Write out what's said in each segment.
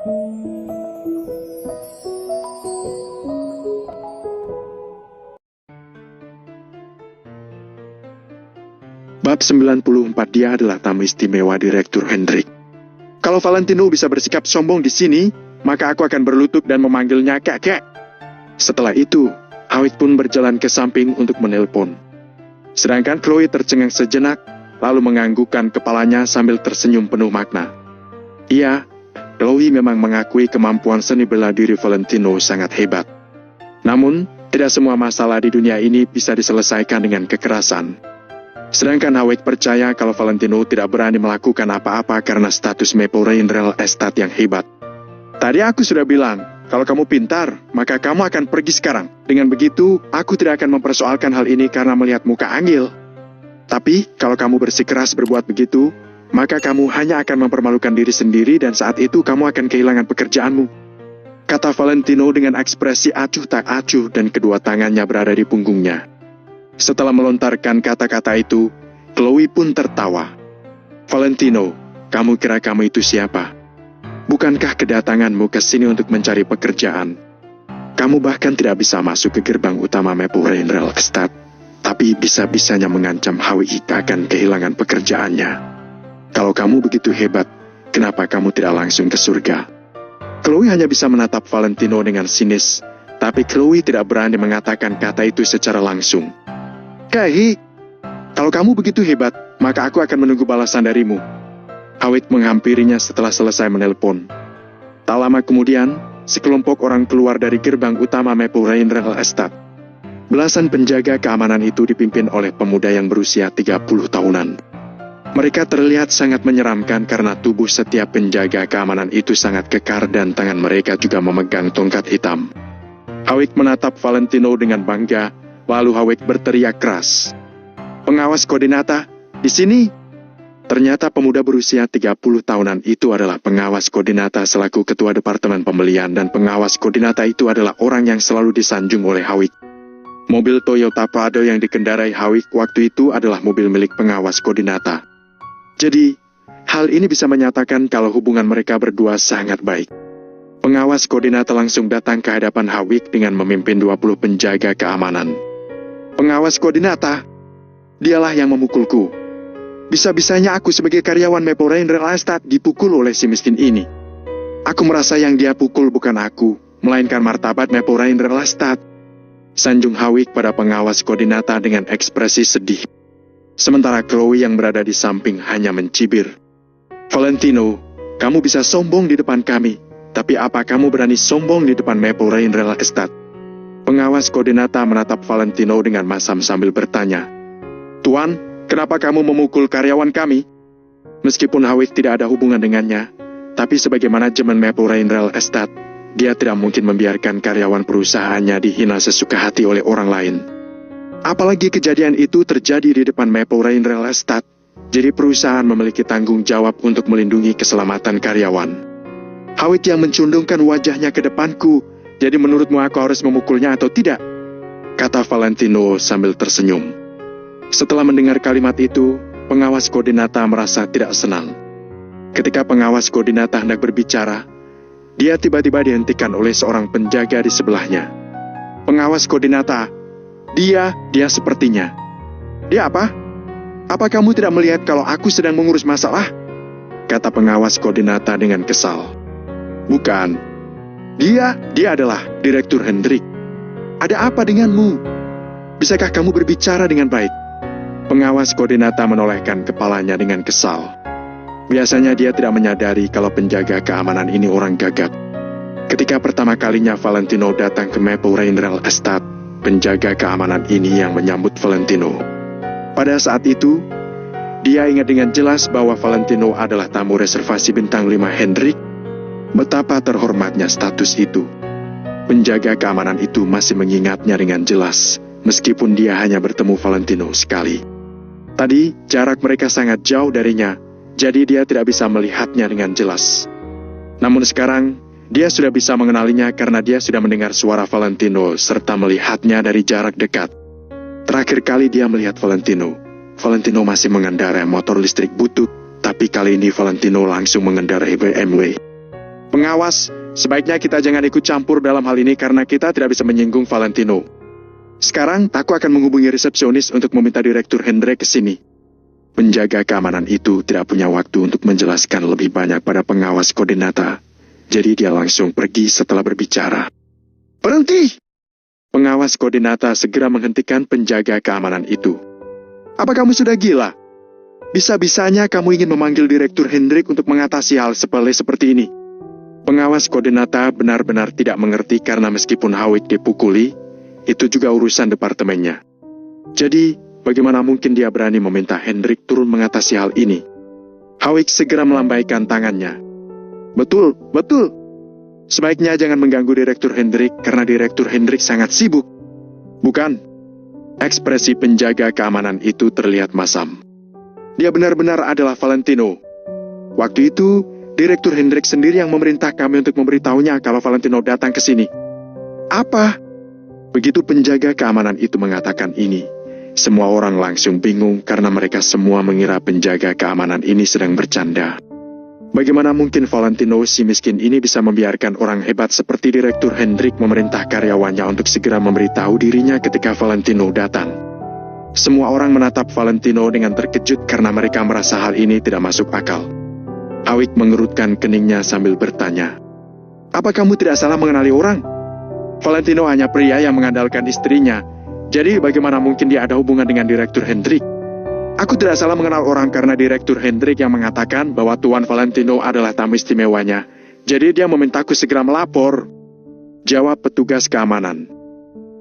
Bab 94. Dia adalah tamu istimewa Direktur Hendrik. Kalau Valentino bisa bersikap sombong di sini, maka aku akan berlutut dan memanggilnya kakek. Setelah itu, Howitt pun berjalan ke samping untuk menelpon. Sedangkan Chloe tercengang sejenak, lalu menganggukkan kepalanya sambil tersenyum penuh makna. Iya, Chloe memang mengakui kemampuan seni bela diri Valentino sangat hebat. Namun, tidak semua masalah di dunia ini bisa diselesaikan dengan kekerasan. Sedangkan Howitt percaya kalau Valentino tidak berani melakukan apa-apa karena status Maple Rain Real Estate yang hebat. Tadi aku sudah bilang, kalau kamu pintar, maka kamu akan pergi sekarang. Dengan begitu, aku tidak akan mempersoalkan hal ini karena melihat muka Anggil. Tapi, kalau kamu bersikeras berbuat begitu, maka kamu hanya akan mempermalukan diri sendiri dan saat itu kamu akan kehilangan pekerjaanmu. Kata Valentino dengan ekspresi acuh tak acuh dan kedua tangannya berada di punggungnya. Setelah melontarkan kata-kata itu, Chloe pun tertawa. Valentino, kamu kira kamu itu siapa? Bukankah kedatanganmu ke sini untuk mencari pekerjaan? Kamu bahkan tidak bisa masuk ke gerbang utama Maple Rain Real Estate, tapi bisa-bisanya mengancam Howitt akan kehilangan pekerjaannya. Kalau kamu begitu hebat, kenapa kamu tidak langsung ke surga? Chloe hanya bisa menatap Valentino dengan sinis, tapi Chloe tidak berani mengatakan kata itu secara langsung. Kai, kalau kamu begitu hebat, maka aku akan menunggu balasan darimu. Howitt menghampirinya setelah selesai menelpon. Tak lama kemudian, sekelompok orang keluar dari gerbang utama Maple Rain Real Estate. Belasan penjaga keamanan itu dipimpin oleh pemuda yang berusia 30 tahunan. Mereka terlihat sangat menyeramkan karena tubuh setiap penjaga keamanan itu sangat kekar dan tangan mereka juga memegang tongkat hitam. Howitt menatap Valentino dengan bangga. Lalu Howitt berteriak keras. Pengawas koordinata, di sini. Ternyata pemuda berusia 30 tahunan itu adalah pengawas koordinata selaku ketua departemen pembelian dan pengawas koordinata itu adalah orang yang selalu disanjung oleh Howitt. Mobil Toyota Prado yang dikendarai Howitt waktu itu adalah mobil milik pengawas koordinata. Jadi, hal ini bisa menyatakan kalau hubungan mereka berdua sangat baik. Pengawas koordinata langsung datang ke hadapan Howitt dengan memimpin 20 penjaga keamanan. Pengawas koordinata, dialah yang memukulku. Bisa-bisanya aku sebagai karyawan Maple Rain Real Estate dipukul oleh si miskin ini. Aku merasa yang dia pukul bukan aku, melainkan martabat Maple Rain Real Estate. Sanjung Howitt pada pengawas koordinata dengan ekspresi sedih. Sementara Chloe yang berada di samping hanya mencibir. Valentino, kamu bisa sombong di depan kami, tapi apa kamu berani sombong di depan Maple Rain Real Estate? Pengawas koordinata menatap Valentino dengan masam sambil bertanya, Tuan, kenapa kamu memukul karyawan kami? Meskipun Howitt tidak ada hubungan dengannya, tapi sebagai manajemen Maple Rain Real Estate, dia tidak mungkin membiarkan karyawan perusahaannya dihina sesuka hati oleh orang lain. Apalagi kejadian itu terjadi di depan Maple Rain Real Estate, jadi perusahaan memiliki tanggung jawab untuk melindungi keselamatan karyawan. Howitt yang mencundungkan wajahnya ke depanku, jadi menurutmu aku harus memukulnya atau tidak? Kata Valentino sambil tersenyum. Setelah mendengar kalimat itu, pengawas koordinata merasa tidak senang. Ketika pengawas koordinata hendak berbicara, dia tiba-tiba dihentikan oleh seorang penjaga di sebelahnya. Pengawas koordinata, dia sepertinya. Dia apa? Apa kamu tidak melihat kalau aku sedang mengurus masalah? Kata pengawas koordinata dengan kesal. Bukan. Dia adalah Direktur Hendrik. Ada apa denganmu? Bisakah kamu berbicara dengan baik? Pengawas koordinata menolehkan kepalanya dengan kesal. Biasanya dia tidak menyadari kalau penjaga keamanan ini orang gagap. Ketika pertama kalinya Valentino datang ke Maple Rain Real Estate, penjaga keamanan ini yang menyambut Valentino. Pada saat itu, dia ingat dengan jelas bahwa Valentino adalah tamu reservasi bintang 5 Hendrik. Betapa terhormatnya status itu. Penjaga keamanan itu masih mengingatnya dengan jelas, meskipun dia hanya bertemu Valentino sekali. Tadi, jarak mereka sangat jauh darinya, jadi dia tidak bisa melihatnya dengan jelas. Namun sekarang, dia sudah bisa mengenalinya karena dia sudah mendengar suara Valentino serta melihatnya dari jarak dekat. Terakhir kali dia melihat Valentino masih mengendarai motor listrik butut, tapi kali ini Valentino langsung mengendarai BMW. Pengawas, sebaiknya kita jangan ikut campur dalam hal ini karena kita tidak bisa menyinggung Valentino. Sekarang, aku akan menghubungi resepsionis untuk meminta Direktur Hendrik ke sini. Penjaga keamanan itu tidak punya waktu untuk menjelaskan lebih banyak pada pengawas koordinata. Jadi dia langsung pergi setelah berbicara. Berhenti! Pengawas koordinata segera menghentikan penjaga keamanan itu. Apa kamu sudah gila? Bisa-bisanya kamu ingin memanggil Direktur Hendrik untuk mengatasi hal sepele seperti ini. Pengawas koordinata benar-benar tidak mengerti karena meskipun Howick dipukuli, itu juga urusan departemennya. Jadi, bagaimana mungkin dia berani meminta Hendrik turun mengatasi hal ini? Howick segera melambaikan tangannya. Betul, betul. Sebaiknya jangan mengganggu Direktur Hendrik karena Direktur Hendrik sangat sibuk. Bukan. Ekspresi penjaga keamanan itu terlihat masam. Dia benar-benar adalah Valentino. Waktu itu, Direktur Hendrik sendiri yang memerintah kami untuk memberitahunya kalau Valentino datang ke sini. Apa? Begitu penjaga keamanan itu mengatakan ini, semua orang langsung bingung karena mereka semua mengira penjaga keamanan ini sedang bercanda. Bagaimana mungkin Valentino si miskin ini bisa membiarkan orang hebat seperti Direktur Hendrik memerintah karyawannya untuk segera memberitahu dirinya ketika Valentino datang? Semua orang menatap Valentino dengan terkejut karena mereka merasa hal ini tidak masuk akal. Howick mengerutkan keningnya sambil bertanya, "Apa kamu tidak salah mengenali orang? Valentino hanya pria yang mengandalkan istrinya, jadi bagaimana mungkin dia ada hubungan dengan Direktur Hendrik? Aku tidak salah mengenal orang karena Direktur Hendrik yang mengatakan bahwa Tuan Valentino adalah tamu istimewanya. Jadi dia memintaku segera melapor." Jawab petugas keamanan.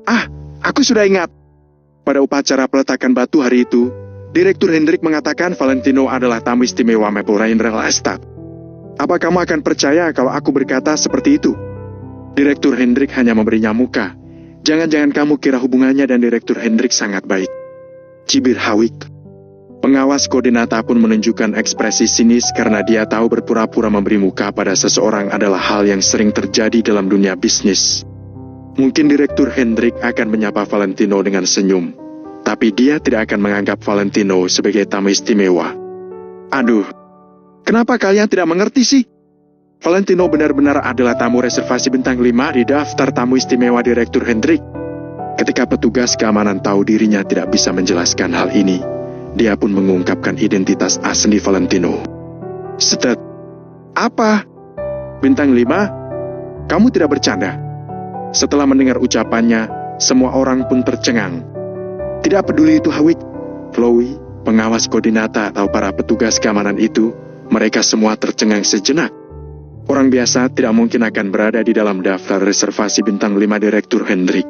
"Ah, aku sudah ingat. Pada upacara peletakan batu hari itu, Direktur Hendrik mengatakan Valentino adalah tamu istimewa Maple Rain Real Estate. Apa kamu akan percaya kalau aku berkata seperti itu?" Direktur Hendrik hanya memberinya muka. "Jangan-jangan kamu kira hubungannya dan Direktur Hendrik sangat baik," cibir Howick. Pengawas koordinata pun menunjukkan ekspresi sinis karena dia tahu berpura-pura memberi muka pada seseorang adalah hal yang sering terjadi dalam dunia bisnis. Mungkin Direktur Hendrik akan menyapa Valentino dengan senyum, tapi dia tidak akan menganggap Valentino sebagai tamu istimewa. Aduh, kenapa kalian tidak mengerti sih? Valentino benar-benar adalah tamu reservasi bintang 5 di daftar tamu istimewa Direktur Hendrik. Ketika petugas keamanan tahu dirinya tidak bisa menjelaskan hal ini, dia pun mengungkapkan identitas asli Valentino. Setet. Apa? Bintang 5? Kamu tidak bercanda? Setelah mendengar ucapannya, semua orang pun tercengang. Tidak peduli itu Howick, Chloe, pengawas koordinata atau para petugas keamanan itu, mereka semua tercengang sejenak. Orang biasa tidak mungkin akan berada di dalam daftar reservasi bintang 5 Direktur Hendrik.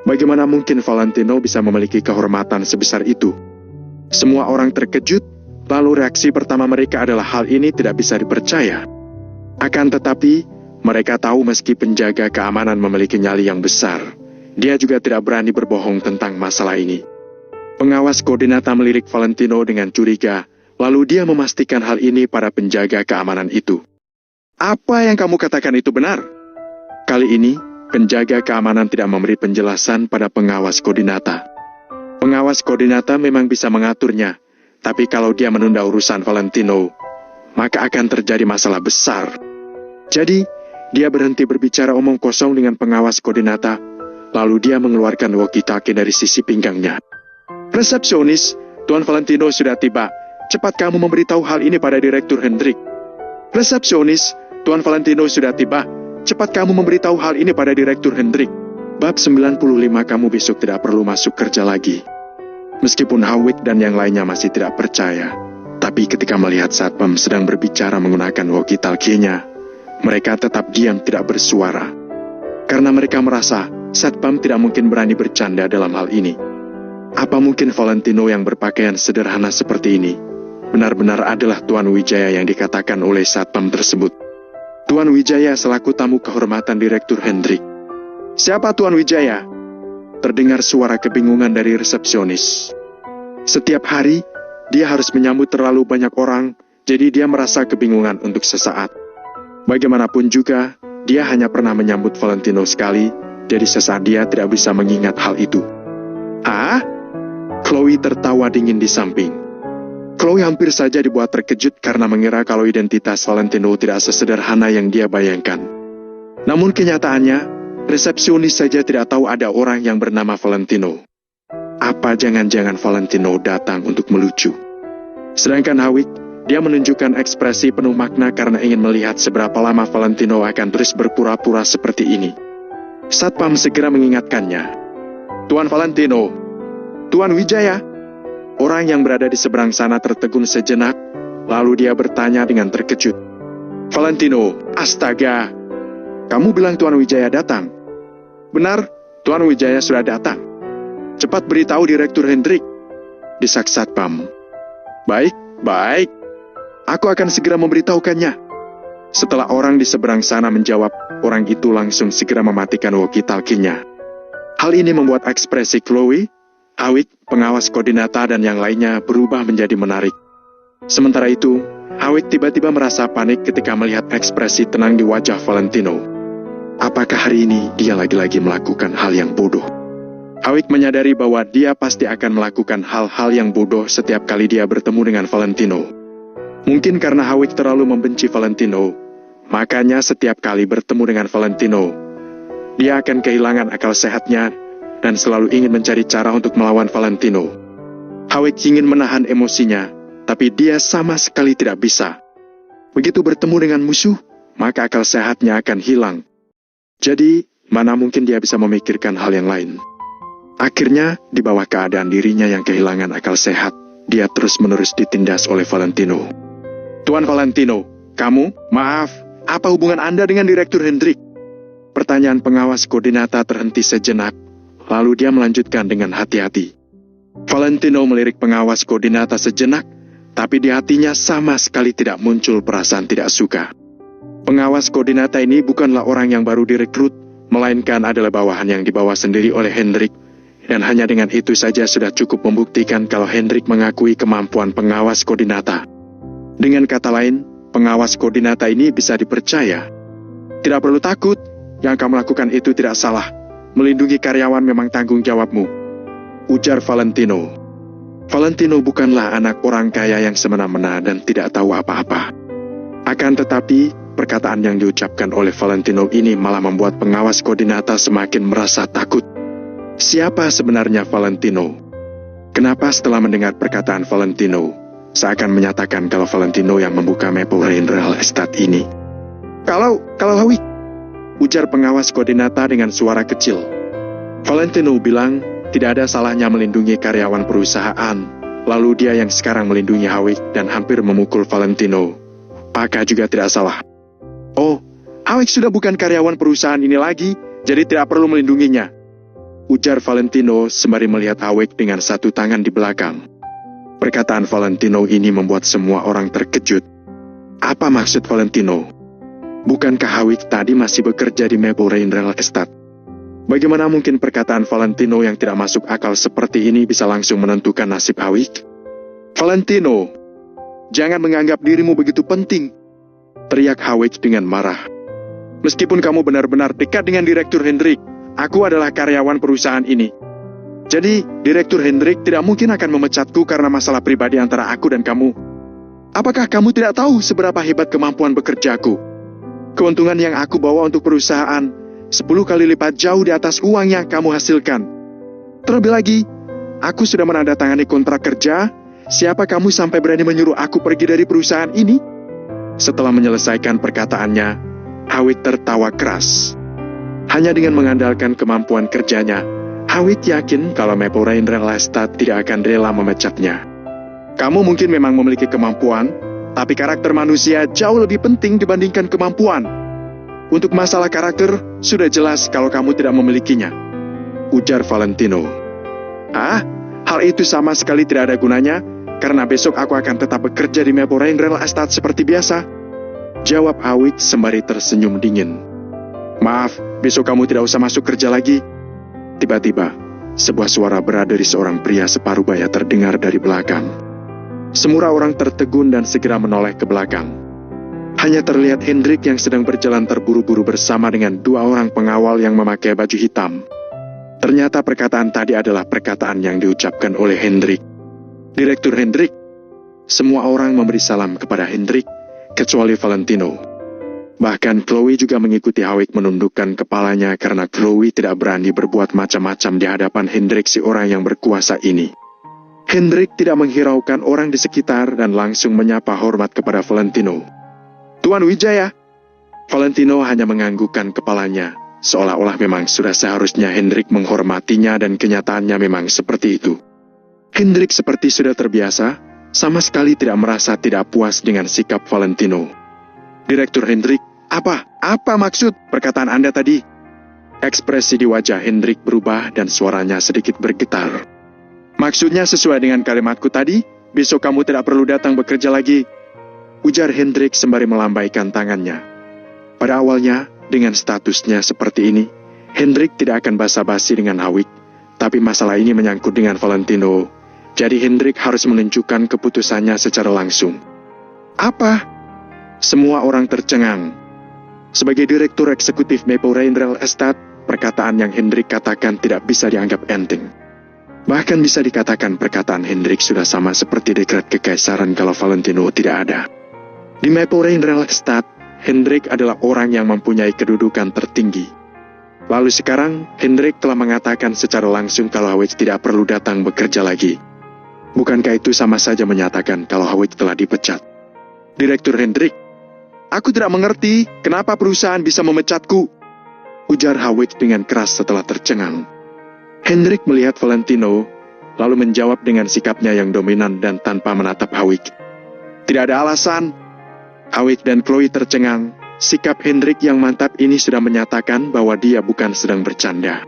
Bagaimana mungkin Valentino bisa memiliki kehormatan sebesar itu? Semua orang terkejut, lalu reaksi pertama mereka adalah hal ini tidak bisa dipercaya. Akan tetapi, mereka tahu meski penjaga keamanan memiliki nyali yang besar, dia juga tidak berani berbohong tentang masalah ini. Pengawas koordinata melirik Valentino dengan curiga, lalu dia memastikan hal ini pada penjaga keamanan itu. Apa yang kamu katakan itu benar? Kali ini, penjaga keamanan tidak memberi penjelasan pada pengawas koordinata. Pengawas koordinata memang bisa mengaturnya, tapi kalau dia menunda urusan Valentino, maka akan terjadi masalah besar. Jadi, dia berhenti berbicara omong kosong dengan pengawas koordinata, lalu dia mengeluarkan walkie-talkie dari sisi pinggangnya. Resepsionis, Tuan Valentino sudah tiba. Cepat kamu memberitahu hal ini pada Direktur Hendrik. Resepsionis, Tuan Valentino sudah tiba. Cepat kamu memberitahu hal ini pada Direktur Hendrik. Bab 95 kamu besok tidak perlu masuk kerja lagi. Meskipun Howick dan yang lainnya masih tidak percaya, tapi ketika melihat Satpam sedang berbicara menggunakan walkie-talkie-nya, mereka tetap diam tidak bersuara. Karena mereka merasa Satpam tidak mungkin berani bercanda dalam hal ini. Apa mungkin Valentino yang berpakaian sederhana seperti ini benar-benar adalah Tuan Wijaya yang dikatakan oleh Satpam tersebut? Tuan Wijaya selaku tamu kehormatan Direktur Hendrik. Siapa Tuan Wijaya? Terdengar suara kebingungan dari resepsionis. Setiap hari, dia harus menyambut terlalu banyak orang, jadi dia merasa kebingungan untuk sesaat. Bagaimanapun juga, dia hanya pernah menyambut Valentino sekali, jadi sesaat dia tidak bisa mengingat hal itu. Ah? Chloe tertawa dingin di samping. Chloe hampir saja dibuat terkejut karena mengira kalau identitas Valentino tidak sesederhana yang dia bayangkan. Namun kenyataannya, resepsionis saja tidak tahu ada orang yang bernama Valentino. Apa jangan-jangan Valentino datang untuk melucu? Sedangkan Hawik, dia menunjukkan ekspresi penuh makna karena ingin melihat seberapa lama Valentino akan terus berpura-pura seperti ini. Satpam segera mengingatkannya. Tuan Valentino, Tuan Wijaya. Orang yang berada di seberang sana tertegun sejenak, lalu dia bertanya dengan terkejut. Valentino, astaga, kamu bilang Tuan Wijaya datang? Benar, Tuan Wijaya sudah datang. Cepat beritahu Direktur Hendrik, desak Satpam. Baik, aku akan segera memberitahukannya. Setelah orang di seberang sana menjawab, orang itu langsung segera mematikan walkie-talkie-nya. Hal ini membuat ekspresi Chloe, Hawik, pengawas koordinata dan yang lainnya berubah menjadi menarik. Sementara itu, Hawik tiba-tiba merasa panik ketika melihat ekspresi tenang di wajah Valentino. Apakah hari ini dia lagi-lagi melakukan hal yang bodoh? Hawik menyadari bahwa dia pasti akan melakukan hal-hal yang bodoh setiap kali dia bertemu dengan Valentino. Mungkin karena Hawik terlalu membenci Valentino, makanya setiap kali bertemu dengan Valentino, dia akan kehilangan akal sehatnya dan selalu ingin mencari cara untuk melawan Valentino. Hawik ingin menahan emosinya, tapi dia sama sekali tidak bisa. Begitu bertemu dengan musuh, maka akal sehatnya akan hilang. Jadi, mana mungkin dia bisa memikirkan hal yang lain. Akhirnya, di bawah keadaan dirinya yang kehilangan akal sehat, dia terus-menerus ditindas oleh Valentino. Tuan Valentino, kamu, maaf, apa hubungan Anda dengan Direktur Hendrik? Pertanyaan pengawas koordinata terhenti sejenak. Lalu dia melanjutkan dengan hati-hati. Valentino melirik pengawas koordinata sejenak, tapi di hatinya sama sekali tidak muncul perasaan tidak suka. Pengawas koordinata ini bukanlah orang yang baru direkrut, melainkan adalah bawahan yang dibawa sendiri oleh Hendrik, dan hanya dengan itu saja sudah cukup membuktikan kalau Hendrik mengakui kemampuan pengawas koordinata. Dengan kata lain, pengawas koordinata ini bisa dipercaya. Tidak perlu takut, yang kamu lakukan itu tidak salah. Melindungi karyawan memang tanggung jawabmu, ujar Valentino. Valentino bukanlah anak orang kaya yang semena-mena dan tidak tahu apa-apa. Akan tetapi, perkataan yang diucapkan oleh Valentino ini malah membuat pengawas koordinata semakin merasa takut. Siapa sebenarnya Valentino? Kenapa setelah mendengar perkataan Valentino, seakan menyatakan kalau Valentino yang membuka Maple Rain Real Estate ini? Kalau Hawik, ujar pengawas koordinata dengan suara kecil. Valentino bilang tidak ada salahnya melindungi karyawan perusahaan, lalu dia yang sekarang melindungi Hawik dan hampir memukul Valentino. Maka juga tidak salah. Oh, Hawik sudah bukan karyawan perusahaan ini lagi, jadi tidak perlu melindunginya, ujar Valentino sembari melihat Hawik dengan satu tangan di belakang. Perkataan Valentino ini membuat semua orang terkejut. Apa maksud Valentino? Bukankah Hawik tadi masih bekerja di Maple Rain Real Estate? Bagaimana mungkin perkataan Valentino yang tidak masuk akal seperti ini bisa langsung menentukan nasib Hawik? Valentino, jangan menganggap dirimu begitu penting, teriak Hawik dengan marah. Meskipun kamu benar-benar dekat dengan Direktur Hendrik, aku adalah karyawan perusahaan ini. Jadi, Direktur Hendrik tidak mungkin akan memecatku karena masalah pribadi antara aku dan kamu. Apakah kamu tidak tahu seberapa hebat kemampuan bekerjaku? Keuntungan yang aku bawa untuk perusahaan 10 kali lipat jauh di atas uang yang kamu hasilkan. Terlebih lagi, aku sudah menandatangani kontrak kerja. Siapa kamu sampai berani menyuruh aku pergi dari perusahaan ini? Setelah menyelesaikan perkataannya, Hawik tertawa keras. Hanya dengan mengandalkan kemampuan kerjanya, Hawik yakin kalau Maple Rain Real Estate tidak akan rela memecatnya. Kamu mungkin memang memiliki kemampuan, tapi karakter manusia jauh lebih penting dibandingkan kemampuan. Untuk masalah karakter, sudah jelas kalau kamu tidak memilikinya, ujar Valentino. Hal itu sama sekali tidak ada gunanya, karena besok aku akan tetap bekerja di Maple Rain Real Estate seperti biasa, jawab Hawik sembari tersenyum dingin. Maaf, besok kamu tidak usah masuk kerja lagi. Tiba-tiba, sebuah suara berat dari seorang pria separuh baya terdengar dari belakang. Semua orang tertegun dan segera menoleh ke belakang. Hanya terlihat Hendrik yang sedang berjalan terburu-buru bersama dengan 2 orang pengawal yang memakai baju hitam. Ternyata perkataan tadi adalah perkataan yang diucapkan oleh Hendrik. Direktur Hendrik, Semua orang memberi salam kepada Hendrik, kecuali Valentino. Bahkan Chloe juga mengikuti Howick menundukkan kepalanya karena Chloe tidak berani berbuat macam-macam di hadapan Hendrik, si orang yang berkuasa ini. Hendrik tidak menghiraukan orang di sekitar dan langsung menyapa hormat kepada Valentino. "Tuan Wijaya." Valentino hanya menganggukkan kepalanya, seolah-olah memang sudah seharusnya Hendrik menghormatinya dan kenyataannya memang seperti itu. Hendrik seperti sudah terbiasa, sama sekali tidak merasa tidak puas dengan sikap Valentino. "Direktur Hendrik, apa maksud perkataan Anda tadi?" Ekspresi di wajah Hendrik berubah dan suaranya sedikit bergetar. "Maksudnya sesuai dengan kalimatku tadi, besok kamu tidak perlu datang bekerja lagi," ujar Hendrik sembari melambaikan tangannya. Pada awalnya, dengan statusnya seperti ini, Hendrik tidak akan basa-basi dengan Howick, tapi masalah ini menyangkut dengan Valentino, jadi Hendrik harus menunjukkan keputusannya secara langsung. "Apa?" Semua orang tercengang. Sebagai direktur eksekutif Maple Rain Real Estate, perkataan yang Hendrik katakan tidak bisa dianggap enteng. Bahkan bisa dikatakan perkataan Hendrik sudah sama seperti dekret kekaisaran kalau Valentino tidak ada. Di Maple Rain Real Estate, Hendrik adalah orang yang mempunyai kedudukan tertinggi. Lalu sekarang, Hendrik telah mengatakan secara langsung kalau Howick tidak perlu datang bekerja lagi. Bukankah itu sama saja menyatakan kalau Howick telah dipecat? "Direktur Hendrik, aku tidak mengerti kenapa perusahaan bisa memecatku," ujar Howick dengan keras setelah tercengang. Hendrik melihat Valentino, lalu menjawab dengan sikapnya yang dominan dan tanpa menatap Howick. "Tidak ada alasan." Howick dan Chloe tercengang. Sikap Hendrik yang mantap ini sudah menyatakan bahwa dia bukan sedang bercanda.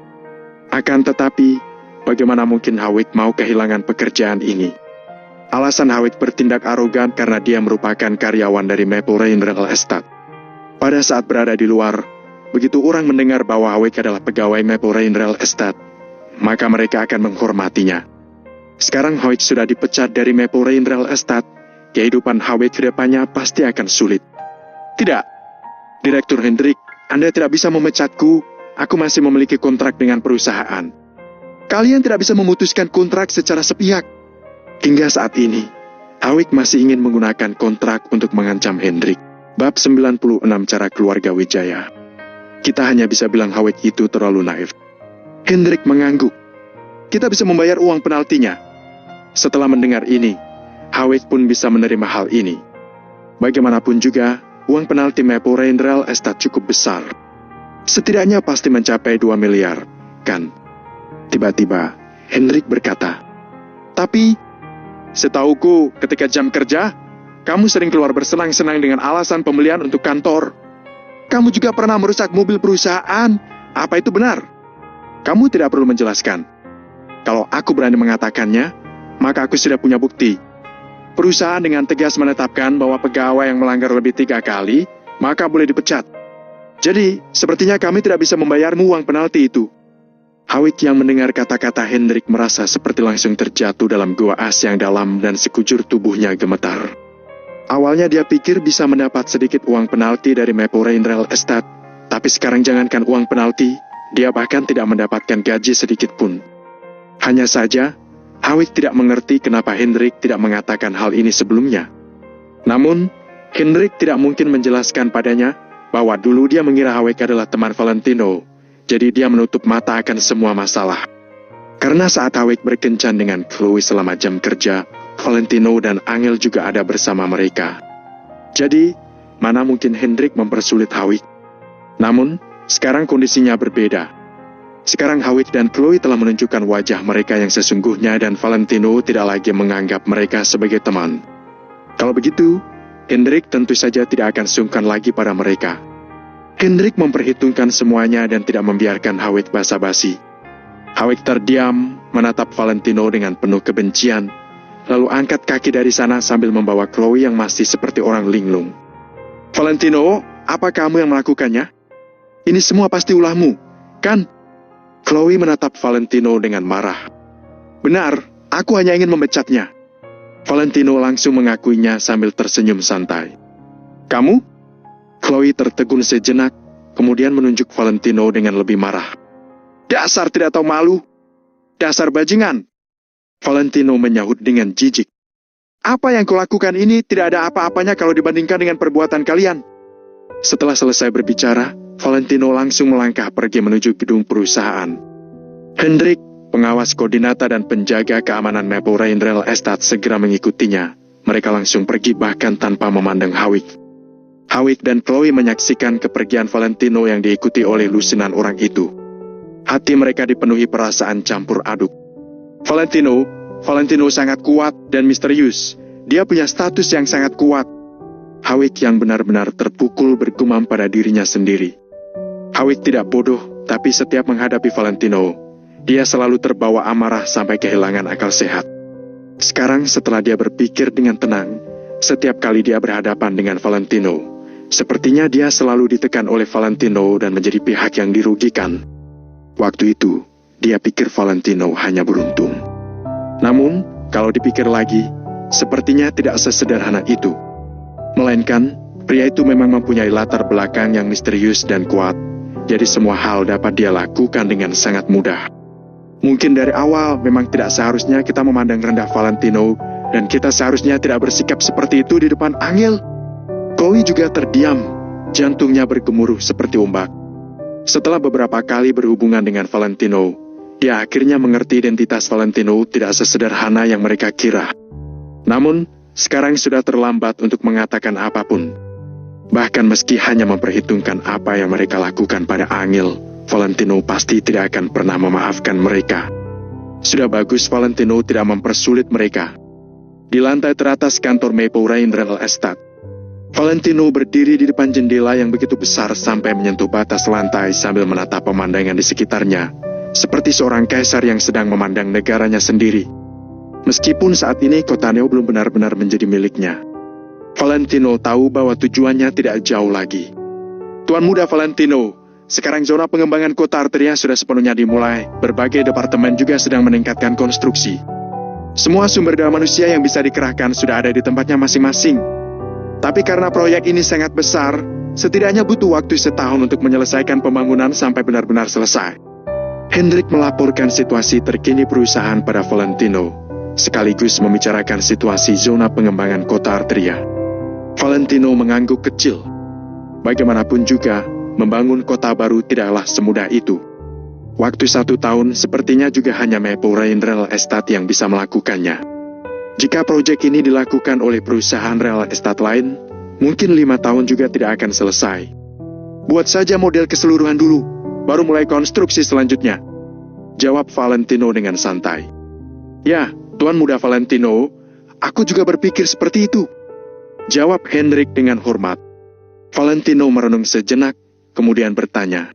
Akan tetapi, bagaimana mungkin Howick mau kehilangan pekerjaan ini? Alasan Howick bertindak arogan karena dia merupakan karyawan dari Maple Rain Real Estate. Pada saat berada di luar, begitu orang mendengar bahwa Howick adalah pegawai Maple Rain Real Estate, maka mereka akan menghormatinya. Sekarang Howick sudah dipecat dari Maple Rain Real Estate, kehidupan Howick ke depannya pasti akan sulit. "Tidak, Direktur Hendrik, Anda tidak bisa memecatku. Aku masih memiliki kontrak dengan perusahaan. Kalian tidak bisa memutuskan kontrak secara sepihak." Hingga saat ini, Howick masih ingin menggunakan kontrak untuk mengancam Hendrik. Bab 96 Cara Keluarga Wijaya. Kita hanya bisa bilang Howick itu terlalu naif. Hendrik mengangguk. "Kita bisa membayar uang penaltinya." Setelah mendengar ini, Howick pun bisa menerima hal ini. Bagaimanapun juga, uang penalti Maple Rain Real Estate cukup besar. Setidaknya pasti mencapai 2 miliar, kan? Tiba-tiba, Hendrik berkata, "Tapi, setauku ketika jam kerja, kamu sering keluar bersenang-senang dengan alasan pembelian untuk kantor. Kamu juga pernah merusak mobil perusahaan. Apa itu benar?" "Kamu tidak perlu menjelaskan. Kalau aku berani mengatakannya, maka aku sudah punya bukti. Perusahaan dengan tegas menetapkan bahwa pegawai yang melanggar lebih 3 kali, maka boleh dipecat. Jadi, sepertinya kami tidak bisa membayarmu uang penalti itu." Howick yang mendengar kata-kata Hendrik merasa seperti langsung terjatuh dalam gua as yang dalam dan sekujur tubuhnya gemetar. Awalnya dia pikir bisa mendapat sedikit uang penalti dari Maple Rain Real Estate, tapi sekarang jangankan uang penalti, dia bahkan tidak mendapatkan gaji sedikit pun. Hanya saja, Howick tidak mengerti kenapa Hendrik tidak mengatakan hal ini sebelumnya. Namun, Hendrik tidak mungkin menjelaskan padanya bahwa dulu dia mengira Howick adalah teman Valentino, jadi dia menutup mata akan semua masalah. Karena saat Howick berkencan dengan Chloe selama jam kerja, Valentino dan Angel juga ada bersama mereka. Jadi, mana mungkin Hendrik mempersulit Howick? Namun, sekarang kondisinya berbeda. Sekarang Howick dan Chloe telah menunjukkan wajah mereka yang sesungguhnya dan Valentino tidak lagi menganggap mereka sebagai teman. Kalau begitu, Hendrik tentu saja tidak akan sungkan lagi pada mereka. Hendrik memperhitungkan semuanya dan tidak membiarkan Howick basa-basi. Howick terdiam, menatap Valentino dengan penuh kebencian, lalu angkat kaki dari sana sambil membawa Chloe yang masih seperti orang linglung. "Valentino, apa kamu yang melakukannya? Ini semua pasti ulahmu, kan?" Chloe menatap Valentino dengan marah. "Benar, aku hanya ingin memecatnya." Valentino langsung mengakuinya sambil tersenyum santai. "Kamu?" Chloe tertegun sejenak, kemudian menunjuk Valentino dengan lebih marah. "Dasar tidak tahu malu! Dasar bajingan!" Valentino menyahut dengan jijik. Apa yang kulakukan ini tidak ada apa-apanya kalau dibandingkan dengan perbuatan kalian. Setelah selesai berbicara, Valentino langsung melangkah pergi menuju gedung perusahaan. Hendrik, pengawas koordinata dan penjaga keamanan Maple Rain Real Estate segera mengikutinya. Mereka langsung pergi bahkan tanpa memandang Howick. Howick dan Chloe menyaksikan kepergian Valentino yang diikuti oleh lusinan orang itu. Hati mereka dipenuhi perasaan campur aduk. Valentino sangat kuat dan misterius. Dia punya status yang sangat kuat. Howick yang benar-benar terpukul bergumam pada dirinya sendiri. Howick tidak bodoh, tapi setiap menghadapi Valentino, dia selalu terbawa amarah sampai kehilangan akal sehat. Sekarang setelah dia berpikir dengan tenang, setiap kali dia berhadapan dengan Valentino, sepertinya dia selalu ditekan oleh Valentino dan menjadi pihak yang dirugikan. Waktu itu, dia pikir Valentino hanya beruntung. Namun, kalau dipikir lagi, sepertinya tidak sesederhana itu. Melainkan, pria itu memang mempunyai latar belakang yang misterius dan kuat, jadi semua hal dapat dia lakukan dengan sangat mudah. Mungkin dari awal memang tidak seharusnya kita memandang rendah Valentino, dan kita seharusnya tidak bersikap seperti itu di depan Angel. Chloe juga terdiam, jantungnya bergemuruh seperti ombak. Setelah beberapa kali berhubungan dengan Valentino, dia akhirnya mengerti identitas Valentino tidak sesederhana yang mereka kira. Namun, sekarang sudah terlambat untuk mengatakan apapun. Bahkan meski hanya memperhitungkan apa yang mereka lakukan pada Angel, Valentino pasti tidak akan pernah memaafkan mereka. Sudah bagus Valentino tidak mempersulit mereka. Di lantai teratas kantor Maple Rain Real Estate, Valentino berdiri di depan jendela yang begitu besar sampai menyentuh batas lantai sambil menatap pemandangan di sekitarnya, seperti seorang kaisar yang sedang memandang negaranya sendiri. Meskipun saat ini kota Neo belum benar-benar menjadi miliknya, Valentino tahu bahwa tujuannya tidak jauh lagi. Tuan Muda Valentino, sekarang zona pengembangan kota Arteria sudah sepenuhnya dimulai, berbagai departemen juga sedang meningkatkan konstruksi. Semua sumber daya manusia yang bisa dikerahkan sudah ada di tempatnya masing-masing. Tapi karena proyek ini sangat besar, setidaknya butuh waktu setahun untuk menyelesaikan pembangunan sampai benar-benar selesai. Hendrik melaporkan situasi terkini perusahaan pada Valentino, sekaligus membicarakan situasi zona pengembangan kota Arteria. Valentino mengangguk kecil. Bagaimanapun juga, membangun kota baru tidaklah semudah itu. Waktu 1 tahun sepertinya juga hanya Maple Rain Real Estate yang bisa melakukannya. Jika proyek ini dilakukan oleh perusahaan real estate lain, mungkin 5 tahun juga tidak akan selesai. Buat saja model keseluruhan dulu, baru mulai konstruksi selanjutnya, jawab Valentino dengan santai. Ya, Tuan Muda Valentino, aku juga berpikir seperti itu, jawab Hendrik dengan hormat. Valentino merenung sejenak, kemudian bertanya,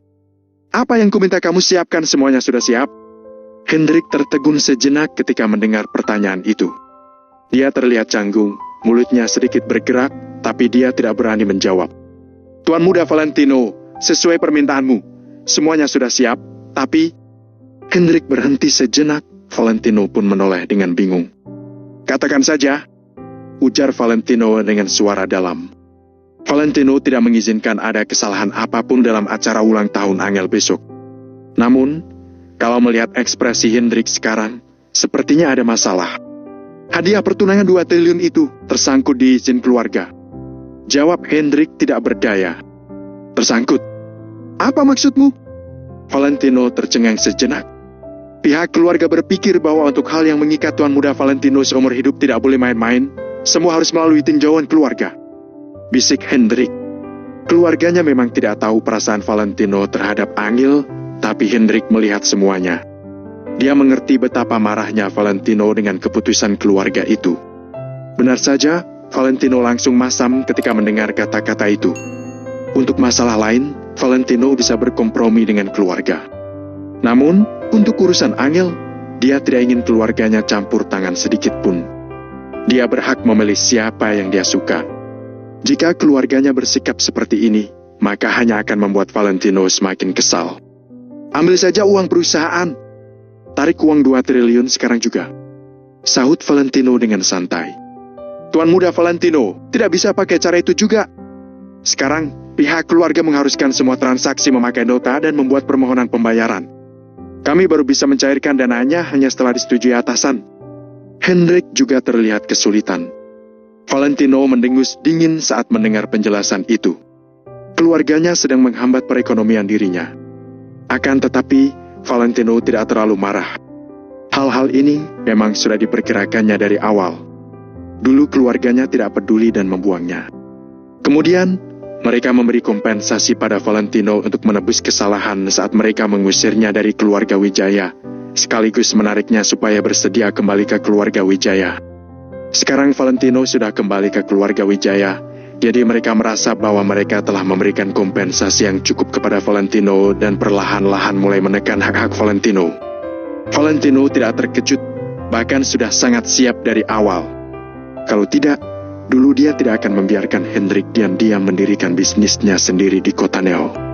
apa yang kuminta kamu siapkan semuanya sudah siap? Hendrik tertegun sejenak ketika mendengar pertanyaan itu. Dia terlihat canggung, mulutnya sedikit bergerak, tapi dia tidak berani menjawab. Tuan Muda Valentino, sesuai permintaanmu, semuanya sudah siap, tapi... Hendrik berhenti sejenak, Valentino pun menoleh dengan bingung. Katakan saja, ujar Valentino dengan suara dalam. Valentino tidak mengizinkan ada kesalahan apapun dalam acara ulang tahun Angel besok. Namun, kalau melihat ekspresi Hendrik sekarang, sepertinya ada masalah. Hadiah pertunangan 2 triliun itu tersangkut di izin keluarga, jawab Hendrik tidak berdaya. Tersangkut? Apa maksudmu? Valentino tercengang sejenak. Pihak keluarga berpikir bahwa untuk hal yang mengikat Tuan Muda Valentino seumur hidup tidak boleh main-main, semua harus melalui tinjauan keluarga, bisik Hendrik. Keluarganya memang tidak tahu perasaan Valentino terhadap Angel, tapi Hendrik melihat semuanya. Dia mengerti betapa marahnya Valentino dengan keputusan keluarga itu. Benar saja, Valentino langsung masam ketika mendengar kata-kata itu. Untuk masalah lain, Valentino bisa berkompromi dengan keluarga. Namun, untuk urusan Angel, dia tidak ingin keluarganya campur tangan sedikit pun. Dia berhak memilih siapa yang dia suka. Jika keluarganya bersikap seperti ini, maka hanya akan membuat Valentino semakin kesal. Ambil saja uang perusahaan. Tarik uang 2 triliun sekarang juga, sahut Valentino dengan santai. Tuan Muda Valentino, tidak bisa pakai cara itu juga. Sekarang, pihak keluarga mengharuskan semua transaksi memakai nota dan membuat permohonan pembayaran. Kami baru bisa mencairkan dananya hanya setelah disetujui atasan. Hendrik juga terlihat kesulitan. Valentino mendengus dingin saat mendengar penjelasan itu. Keluarganya sedang menghambat perekonomian dirinya. Akan tetapi, Valentino tidak terlalu marah. Hal-hal ini memang sudah diperkirakannya dari awal. Dulu keluarganya tidak peduli dan membuangnya. Kemudian, mereka memberi kompensasi pada Valentino untuk menebus kesalahan saat mereka mengusirnya dari keluarga Wijaya, sekaligus menariknya supaya bersedia kembali ke keluarga Wijaya. Sekarang Valentino sudah kembali ke keluarga Wijaya, jadi mereka merasa bahwa mereka telah memberikan kompensasi yang cukup kepada Valentino dan perlahan-lahan mulai menekan hak-hak Valentino. Valentino tidak terkejut, bahkan sudah sangat siap dari awal. Kalau tidak, dulu dia tidak akan membiarkan Hendrik diam-diam mendirikan bisnisnya sendiri di kota Neo.